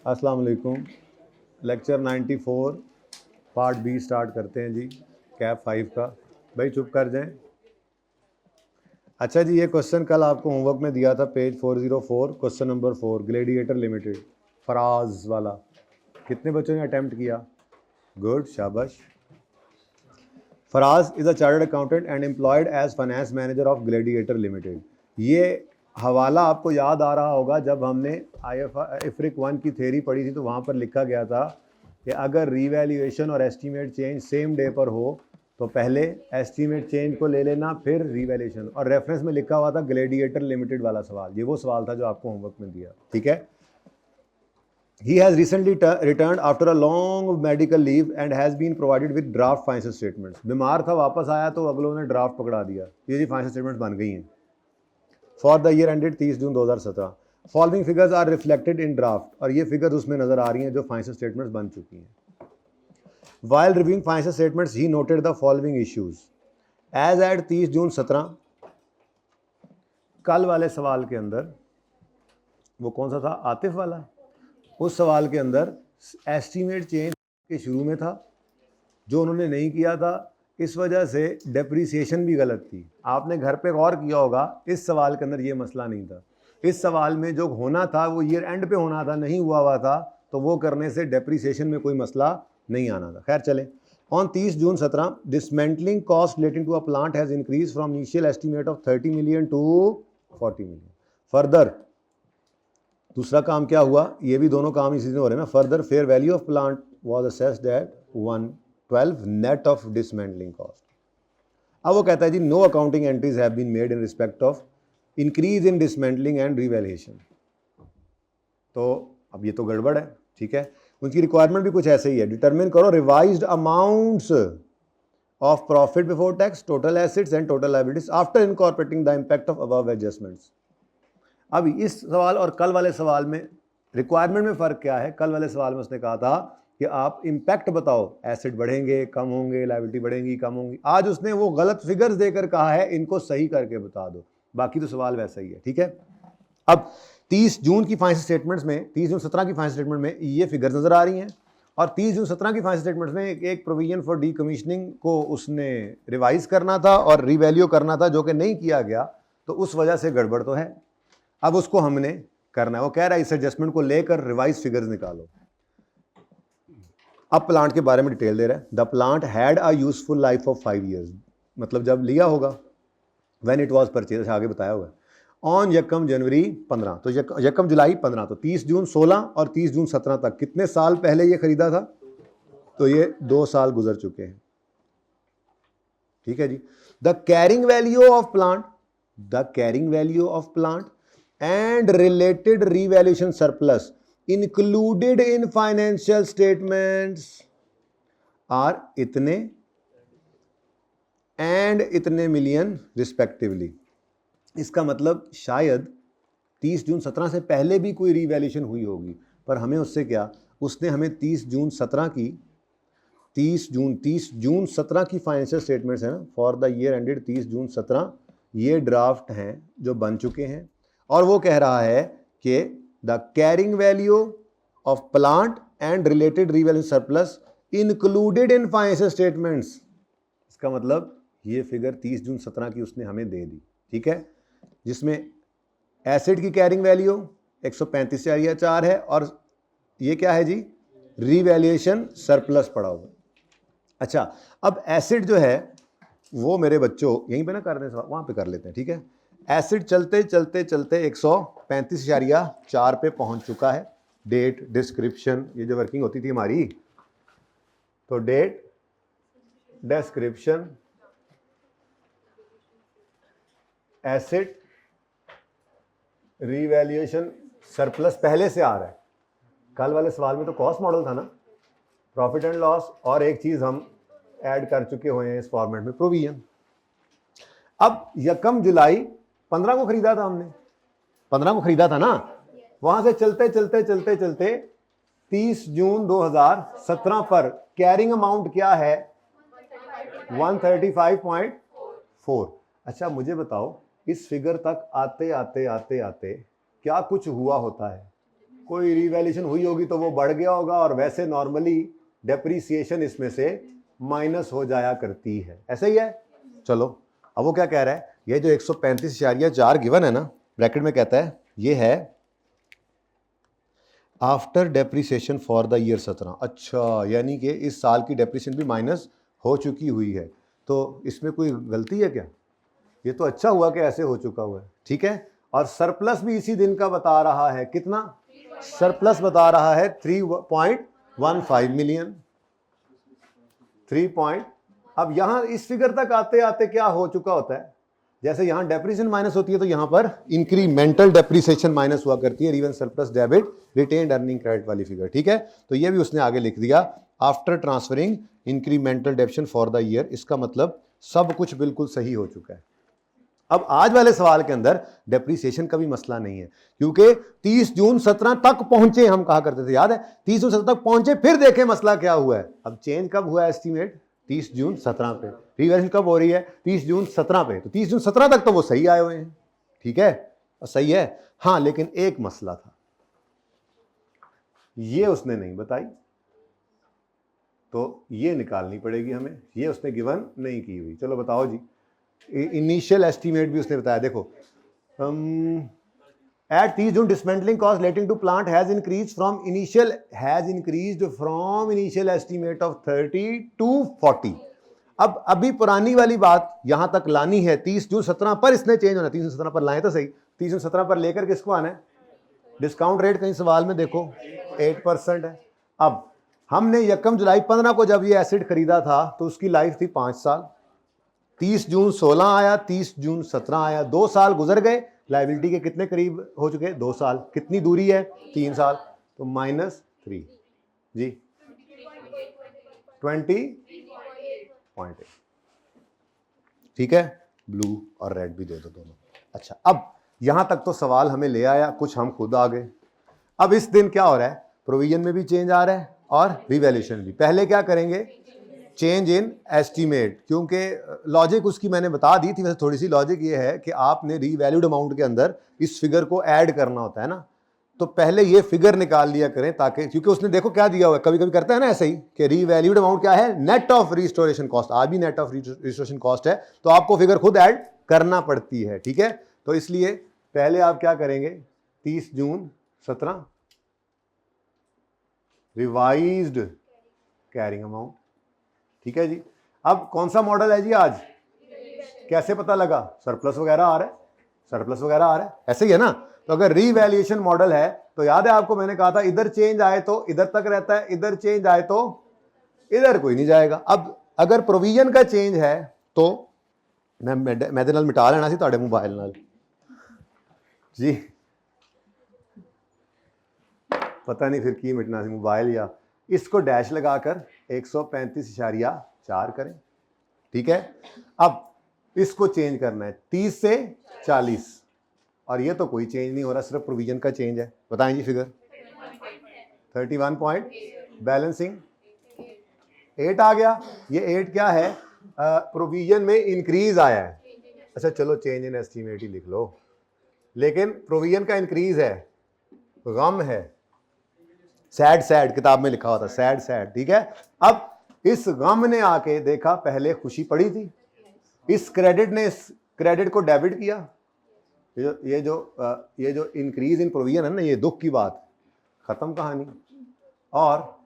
अस्सलाम वालेकुम। Lecture 94 part B start करते हैं जी, कैप 5 का। भाई चुप कर जाएं। अच्छा जी, ये क्वेश्चन कल आपको होमवर्क में दिया था, page 404, question number 4, Gladiator limited, Faraz वाला। कितने बच्चों ने अटैम्प्ट किया? गुड, शाबाश। Faraz is a chartered accountant and employed as finance manager of Gladiator limited. ये हवाला आपको याद आ रहा होगा, जब हमने IFRIC 1 की थ्योरी पढ़ी थी तो वहाँ पर लिखा गया था कि अगर रीवैल्यूएशन और एस्टीमेट चेंज सेम डे पर हो तो पहले एस्टीमेट चेंज को ले लेना, फिर रीवैल्यूएशन। और रेफरेंस में लिखा हुआ था ग्लेडिएटर लिमिटेड वाला सवाल। ये वो सवाल था जो आपको होमवर्क में दिया, ठीक है। He has recently returned after a long medical leave and has been provided with draft financial statements. बीमार था, वापस आया तो अगलों ने ड्राफ्ट पकड़ा दिया। ये जी फाइनेंशियल स्टेटमेंट्स बन गई हैं for the year ended 30 June 2017। Following figures are reflected in draft, और ये फिगर्स उसमें नजर आ रही हैं जो फाइनेंशियल स्टेटमेंट्स बन चुकी हैं। While reviewing financial statements, he noted the following issues. As at 30 June 17, कल वाले सवाल के अंदर, वो कौन सा था, आतिफ वाला, उस सवाल के अंदर एस्टीमेट चेंज के शुरू में था जो उन्होंने नहीं किया था, इस वजह से डेप्रीसिएशन भी गलत थी। आपने घर पे गौर किया होगा, इस सवाल के अंदर ये मसला नहीं था। इस सवाल में जो होना था वो ईयर एंड पे होना था, नहीं हुआ था, तो वो करने से डेप्रीसिएशन में कोई मसला नहीं आना था। खैर चले। On 30 June 17, dismantling cost relating to a plant has increase from initial estimate of 30 million टू 40 मिलियन। फर्दर दूसरा काम क्या हुआ, ये भी दोनों काम इसी में हो रहे हैं ना। Further fair value of plant was assessed at 112 net of dismantling cost. अब वो कहता है जी, no accounting entries have been made in respect of increase in dismantling and revaluation. तो अब ये तो गड़बड़ है, ठीक है। उनकी रिक्वायरमेंट भी कुछ ऐसे ही है, डिटरमिन करो revised amounts of profit before tax, total assets and total liabilities after incorporating the impact of above adjustments. अब इस सवाल और कल वाले सवाल में रिक्वायरमेंट में फ़र्क क्या है? कल वाले सवाल में उसने कहा था कि आप इम्पैक्ट बताओ, एसेट बढ़ेंगे, कम होंगे, लायबिलिटी बढ़ेंगी, कम होंगी। आज उसने वो गलत फिगर्स देकर कहा है इनको सही करके बता दो। बाकी तो सवाल वैसा ही है, ठीक है। अब 30 जून की फाइनेंशियल स्टेटमेंट्स में, 30 जून 17 की फाइनेंशियल स्टेटमेंट में ये फिगर्स नजर आ रही हैं, और 30 जून 17 की फाइनेंशियल स्टेटमेंट्स में एक प्रोविजन फॉर डीकमीशनिंग को उसने रिवाइज करना था और रिवैल्यू करना था, जो कि नहीं किया गया, तो उस वजह से गड़बड़ तो है। अब उसको हमने करना है। वो कह रहा है इस एडजस्टमेंट को लेकर रिवाइज फिगर्स निकालो। अब प्लांट के बारे में डिटेल दे रहा है। The plant had a useful life of 5 years, मतलब जब लिया होगा, व्हेन इट वाज परचेज, आगे बताया हुआ है। ऑन यकम जनवरी 15, तो यकम जुलाई 15, तो 30 जून 16 और 30 जून 17 तक कितने साल पहले ये खरीदा था? तो ये 2 साल गुजर चुके हैं, ठीक है जी। The carrying value of plant, the carrying value of plant and related revaluation surplus included in financial statements are इतने and इतने मिलियन रिस्पेक्टिवली। इसका मतलब शायद 30 जून 17 से पहले भी कोई रिवैल्यूएशन हुई होगी, पर हमें उससे क्या, उसने हमें 30 जून 17 की 30 जून 17 की फाइनेंशियल स्टेटमेंट्स है ना, for the year ended 30 June 17, ये ड्राफ्ट हैं जो बन चुके हैं। और वो कह रहा है कि the carrying value of plant and related revalue surplus included in financial statements. इसका मतलब ये फिगर 30 जून 17 की उसने हमें दे दी, ठीक है, जिसमें एसेट की कैरिंग वैल्यू 135,4 है, और ये क्या है जी, रिवैल्यूएशन सरप्लस पड़ा हुआ। अच्छा, अब एसिड जो है वो मेरे बच्चों यहीं पे ना कर दें, वहाँ पे कर लेते हैं, ठीक है। एसिड चलते चलते चलते 135,4 पे पहुंच चुका है। डेट, डिस्क्रिप्शन, ये जो वर्किंग होती थी हमारी, तो date, description, asset, revaluation, surplus पहले से आ रहा है। कल वाले सवाल में तो कॉस्ट मॉडल था ना, प्रॉफिट एंड लॉस, और एक चीज हम ऐड कर चुके हुए हैं इस फॉर्मेट में, प्रोविजन। अब यकम जुलाई 15 को खरीदा था हमने, 15 को खरीदा था ना, वहां से चलते चलते चलते चलते 30 जून 2017 पर कैरिंग अमाउंट क्या है, 135.4। अच्छा मुझे बताओ, इस फिगर तक आते आते आते आते क्या कुछ हुआ होता है? कोई रिवैल्यूएशन हुई होगी तो वो बढ़ गया होगा, और वैसे नॉर्मली डेप्रीसिएशन इसमें से माइनस हो जाया करती है, ऐसा ही है। चलो अब वो क्या कह रहा है, ये जो 135.4 गिवन है ना, ब्रैकेट में कहता है ये है after depreciation for the year 17। अच्छा, यानी कि इस साल की डेप्रीसिएशन भी माइनस हो चुकी हुई है, तो इसमें कोई गलती है क्या? ये तो अच्छा हुआ कि ऐसे हो चुका हुआ है, ठीक है। और सरप्लस भी इसी दिन का बता रहा है, कितना सरप्लस बता रहा है? 3.15 मिलियन। 3 अब यहां इस फिगर तक आते आते क्या हो चुका होता है, जैसे यहां डेप्रीसिएशन माइनस होती है तो यहां पर इंक्रीमेंटल डेप्रीसिएशन माइनस हुआ करती है, even surplus debit retained earning credit वाली फिगर, ठीक है। तो ये भी उसने आगे लिख दिया, after transferring incremental डेप्शन for the year. इसका मतलब सब कुछ बिल्कुल सही हो चुका है। अब आज वाले सवाल के अंदर डेप्रीसिएशन का भी मसला नहीं है, क्योंकि 30 जून 17 तक पहुंचे, हम कहा करते थे, याद है, 30 जून 17 तक पहुंचे, फिर देखें मसला क्या हुआ है। अब चेंज कब हुआ है? एस्टीमेट 30 जून 17 पे, रिवैल्यूएशन कब हो रही है? 30 जून 17 पे। तो 30 जून 17 तक तो वो सही आए हुए हैं, ठीक है, सही है। हाँ, लेकिन एक मसला था, ये उसने नहीं बताई, तो ये निकालनी पड़ेगी हमें, ये उसने गिवन नहीं की हुई। चलो बताओ जी, इनिशियल एस्टीमेट भी उसने बताया, देखो at 30 June dismantling cost relating to plant has increase from initial estimate of 30 to 40। अब अभी पुरानी वाली बात यहां तक लानी है, 30 जून 17 पर इसने चेंज होना, 30 जून 17 पर लाए तो सही, 30 जून 17 पर लेकर किसको आना है? डिस्काउंट रेट कहीं सवाल में देखो 8% है। अब हमने 1 जुलाई 15 को जब ये एसिड खरीदा था तो उसकी लाइफ थी 5 साल, 30 जून 16 आया, 30 जून 17 आया, 2 साल गुजर गए, लाइबिलिटी के कितने करीब हो चुके? 2 साल। कितनी दूरी है? 3 साल, तो -3 जी 20.8, ठीक है। ब्लू और रेड भी दे दो दोनों। अच्छा, अब यहां तक तो सवाल हमें ले आया, कुछ हम खुद आ गए। अब इस दिन क्या हो रहा है, प्रोविजन में भी चेंज आ रहा है और रिवैल्यूएशन भी। पहले क्या करेंगे? चेंज इन एस्टीमेट, क्योंकि लॉजिक उसकी मैंने बता दी थी, वैसे थोड़ी सी लॉजिक ये है कि आपने रीवैल्यूड अमाउंट के अंदर इस फिगर को ऐड करना होता है ना, तो पहले ये फिगर निकाल लिया करें, ताकि, क्योंकि उसने देखो क्या दिया हुआ है, कभी कभी करता है ना ऐसे ही कि रीवैल्यूड अमाउंट क्या है? Net of restoration cost. आज भी नेट ऑफ रिस्टोरेशन कॉस्ट है, तो आपको फिगर खुद ऐड करना पड़ती है, ठीक है। तो इसलिए पहले आप क्या करेंगे? 30 जून 17 रिवाइज्ड कैरिंग अमाउंट, ठीक है जी। अब कौन सा मॉडल है जी आज? कैसे पता लगा? सरप्लस वगैरह आ रहा है, सरप्लस वगैरह आ रहा है, ऐसे ही है ना। तो अगर रीवैल्यूएशन मॉडल है तो याद है आपको मैंने कहा था, इधर चेंज आए तो इधर तक रहता है, इधर चेंज आए तो इधर कोई नहीं जाएगा। अब अगर प्रोविजन का चेंज है तो मैं नाल मिटा लेना सी तुहाडे मोबाइल नाल जी, पता नहीं फिर की मिटना सी, मोबाइल या इसको डैश लगाकर 135.4 करें, ठीक है। अब इसको चेंज करना है 30 से 40, और ये तो कोई चेंज नहीं हो रहा, सिर्फ प्रोविजन का चेंज है। बताएं जी फिगर 31 पॉइंट, बैलेंसिंग 8 आ गया। ये 8 क्या है? प्रोविजन में इंक्रीज आया है। अच्छा चलो चेंज इन एस्टीमेट ही लिख लो, लेकिन प्रोविजन का इंक्रीज है, गम है, सैड किताब में लिखा हुआ था, सैड, ठीक है। अब इस गम ने आके देखा, पहले खुशी पड़ी थी, इस क्रेडिट ने इस क्रेडिट को डेबिट किया। ये जो इंक्रीज इन प्रोविजन है ना, ये दुख की बात, खत्म कहानी। और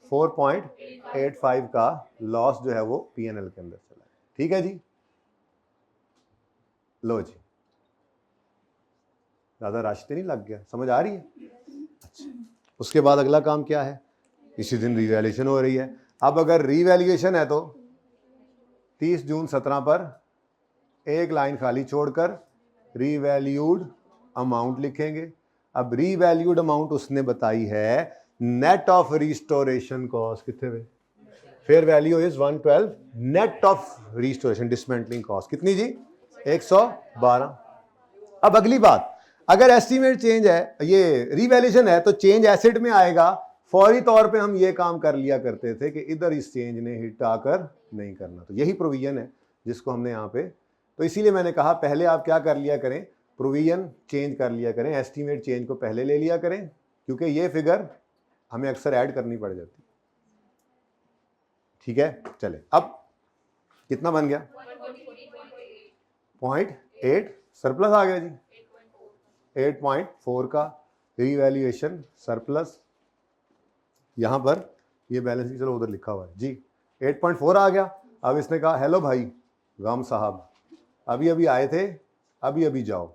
4.85 का लॉस जो है वो पीएनएल के अंदर चला है, ठीक है जी। लो जी, ज्यादा राशि नहीं लग गया, समझ आ रही है? अच्छा, उसके बाद अगला काम क्या है? इसी दिन रिवैल्यूएशन हो रही है। अब अगर रिवैल्यूएशन है तो 30 जून 17 पर एक लाइन खाली छोड़कर रीवैल्यूड अमाउंट लिखेंगे। अब रीवैल्यूड अमाउंट उसने बताई है नेट ऑफ रिस्टोरेशन कॉस्ट, कितने में? Fair value is 112, net of restoration dismantling cost कितनी जी? 112। अब अगली बात, अगर एस्टीमेट चेंज है, ये रीवैल्यूएशन है, तो चेंज एसेट में आएगा। फौरी तौर पे हम ये काम कर लिया करते थे कि इधर इस चेंज ने हिट आकर नहीं करना, तो यही प्रोविजन है जिसको हमने यहाँ पे, तो इसीलिए मैंने कहा पहले आप क्या कर लिया करें, प्रोविजन चेंज कर लिया करें, एस्टीमेट चेंज को पहले ले लिया करें, क्योंकि ये फिगर हमें अक्सर ऐड करनी पड़ जाती। ठीक है, चले अब कितना बन गया 0.8 सरप्लस आ गया जी। 8.4 का रीवैल्यूएशन सरप्लस, यहां पर ये बैलेंस चलो उधर लिखा हुआ है जी। 8.4 आ गया। अब इसने कहा हेलो भाई गम साहब, अभी अभी आए थे, अभी अभी जाओ।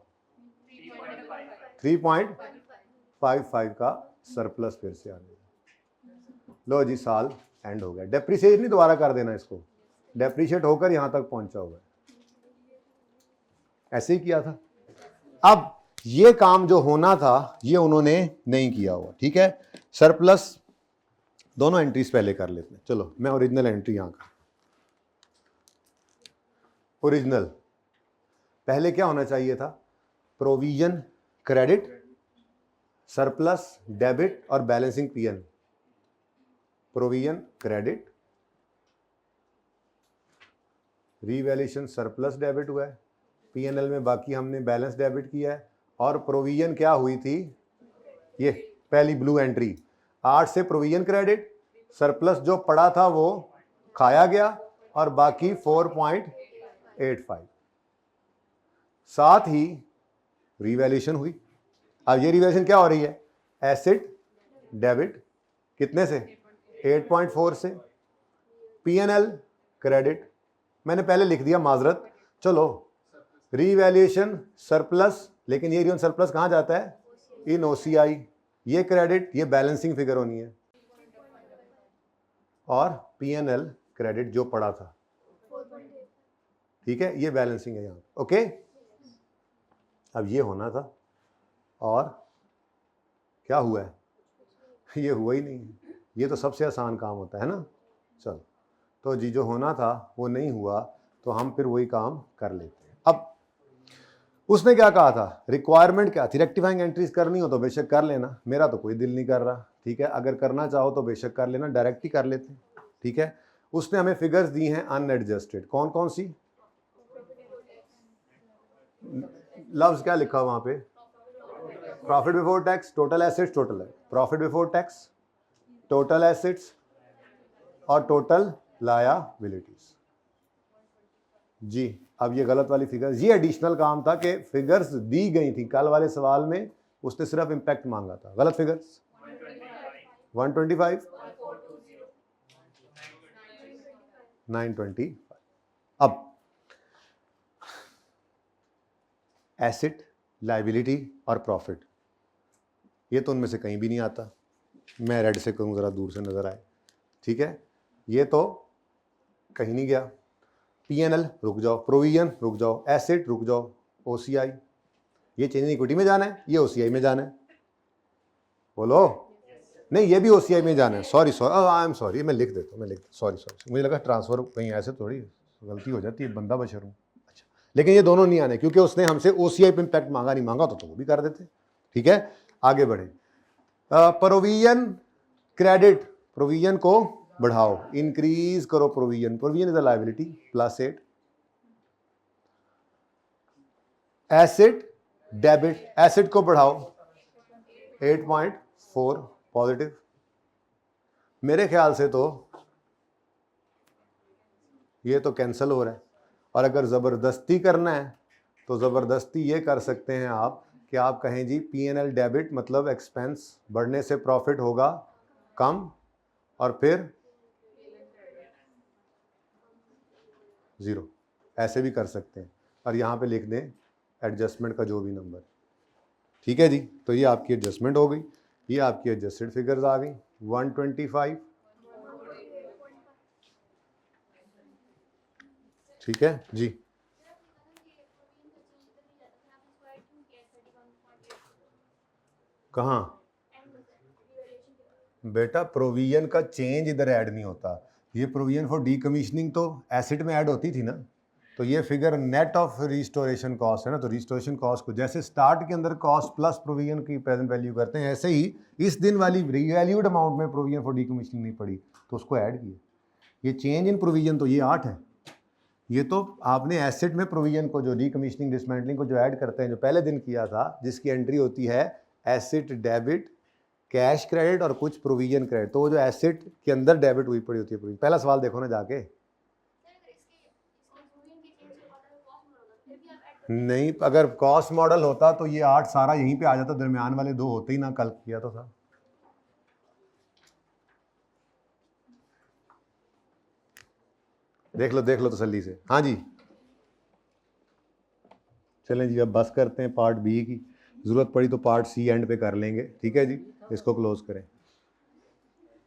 3.55 का सरप्लस फिर से आ गया। लो जी साल एंड हो गया। डेप्रिसिएट नहीं दोबारा कर देना इसको, डेप्रिशिएट होकर यहां तक पहुंचा हुआ है। ऐसे ही किया था। अब ये काम जो होना था ये उन्होंने नहीं किया हुआ। ठीक है, सरप्लस दोनों एंट्रीज पहले कर लेते हैं। चलो मैं ओरिजिनल एंट्री यहां का, ओरिजिनल पहले क्या होना चाहिए था, प्रोविजन क्रेडिट, सरप्लस डेबिट और balancing PN. Provision credit, revaluation surplus debit हुआ है, पीएनएल में बाकी हमने बैलेंस डेबिट किया है, और प्रोविजन क्या हुई थी, ये पहली ब्लू एंट्री 8 से प्रोविजन क्रेडिट, सरप्लस जो पड़ा था वो खाया गया और बाकी 4.85, साथ ही रीवैल्यूएशन हुई। अब ये रीवैल्यूएशन क्या हो रही है, एसेट डेबिट कितने से 8.4 से, पीएनएल क्रेडिट मैंने पहले लिख दिया माजरत, चलो रीवैल्यूएशन सरप्लस, लेकिन ये रीवैल्यूएशन सरप्लस कहाँ जाता है, इन ओसीआई, ये क्रेडिट ये बैलेंसिंग फिगर होनी है, और पीएनएल क्रेडिट जो पड़ा था, ठीक है, ये बैलेंसिंग है यहाँ। ओके, अब ये होना था और क्या हुआ है, ये हुआ ही नहीं। ये तो सबसे आसान काम होता है ना। चलो तो जी जो होना था वो नहीं हुआ, तो हम फिर वही काम कर लेते हैं। अब उसने क्या कहा था, रिक्वायरमेंट क्या थी, रेक्टिफाइंग एंट्रीज करनी हो तो बेशक कर लेना, मेरा तो कोई दिल नहीं कर रहा। ठीक है, अगर करना चाहो तो बेशक कर लेना, डायरेक्ट ही कर लेते हैं। ठीक है, उसने हमें फिगर्स दी हैं अनएडजस्टेड, कौन कौन सी, लफ्ज क्या लिखा वहां पे, profit before tax, total assets, total है profit before tax, total assets और टोटल लायबिलिटीज जी। अब ये गलत वाली फिगर्स, ये एडिशनल काम था कि फिगर्स दी गई थी कल वाले सवाल में, उसने सिर्फ इंपैक्ट मांगा था, गलत फिगर्स 125 925। अब एसेट, लायबिलिटी और प्रॉफिट, ये तो उनमें से कहीं भी नहीं आता। मैं रेड से कहूँ ज़रा दूर से नज़र आए। ठीक है, ये तो कहीं नहीं गया। पीएनएल रुक जाओ, प्रोविजन रुक जाओ, एसेट रुक जाओ, ओसीआई, ये चेंज इन इक्विटी में जाना है, ये ओसीआई में जाना है, बोलो नहीं ये भी ओसीआई में जाना है। सॉरी आई एम सॉरी, मैं लिख देता हूँ, सॉरी मुझे लगा ट्रांसफर कहीं ऐसे थोड़ी गलती हो जाती है, बंदा बशर हूँ। अच्छा, लेकिन ये दोनों नहीं आने, क्योंकि उसने हमसे ओसीआई पे इम्पैक्ट मांगा, नहीं मांगा तो वो भी कर देते। ठीक है, आगे बढ़े। प्रोविजन क्रेडिट, प्रोविजन को बढ़ाओ, इंक्रीज करो provision, provision is a liability +8, asset debit, asset को बढ़ाओ 8.4 पॉजिटिव। मेरे ख्याल से तो ये तो कैंसिल हो रहा है, और अगर ज़बरदस्ती करना है तो ज़बरदस्ती ये कर सकते हैं आप कि आप कहें जी पीएनएल डेबिट मतलब एक्सपेंस बढ़ने से प्रॉफिट होगा कम, और फिर 0, ऐसे भी कर सकते हैं, और यहाँ पे लिख दें एडजस्टमेंट का जो भी नंबर। ठीक है जी, तो ये आपकी एडजस्टमेंट हो गई, ये आपकी एडजस्टेड फिगर्स आ गई 125। ठीक है जी, कहाँ बेटा, प्रोविजन का चेंज इधर ऐड नहीं होता, ये प्रोविजन फॉर डीकमीशनिंग तो एसेट में ऐड होती थी ना, तो ये figure net of restoration cost है ना, तो रिस्टोरेशन कॉस्ट को जैसे स्टार्ट के अंदर कॉस्ट प्लस प्रोविजन की प्रेजेंट वैल्यू करते हैं, ऐसे ही इस दिन वाली रीवैल्यूड अमाउंट में प्रोविजन फॉर डीकमीशनिंग नहीं पड़ी तो उसको ऐड किया। ये चेंज इन प्रोविजन तो ये 8 है, ये तो आपने एसेट में प्रोविजन को जो रिकमीशनिंग डिसमेंटलिंग को जो ऐड करते हैं जो पहले दिन किया था, जिसकी एंट्री होती है एसेट डेबिट, कैश क्रेडिट और कुछ प्रोविजन क्रेडिट, तो वो जो एसेट के अंदर डेबिट हुई पड़ी होती है प्रोविजन। पहला सवाल देखो ना जाके। नहीं, अगर कॉस्ट मॉडल होता तो ये 8 सारा यहीं पे आ जाता, दरमियान वाले 2 होते ही ना, कल किया तो था। देख लो तसल्ली से। हाँ जी, चलें जी, अब बस करते हैं पार्ट बी की। ज़रूरत पड़ी तो पार्ट सी एंड पे कर लेंगे, ठीक है जी। इसको क्लोज करें।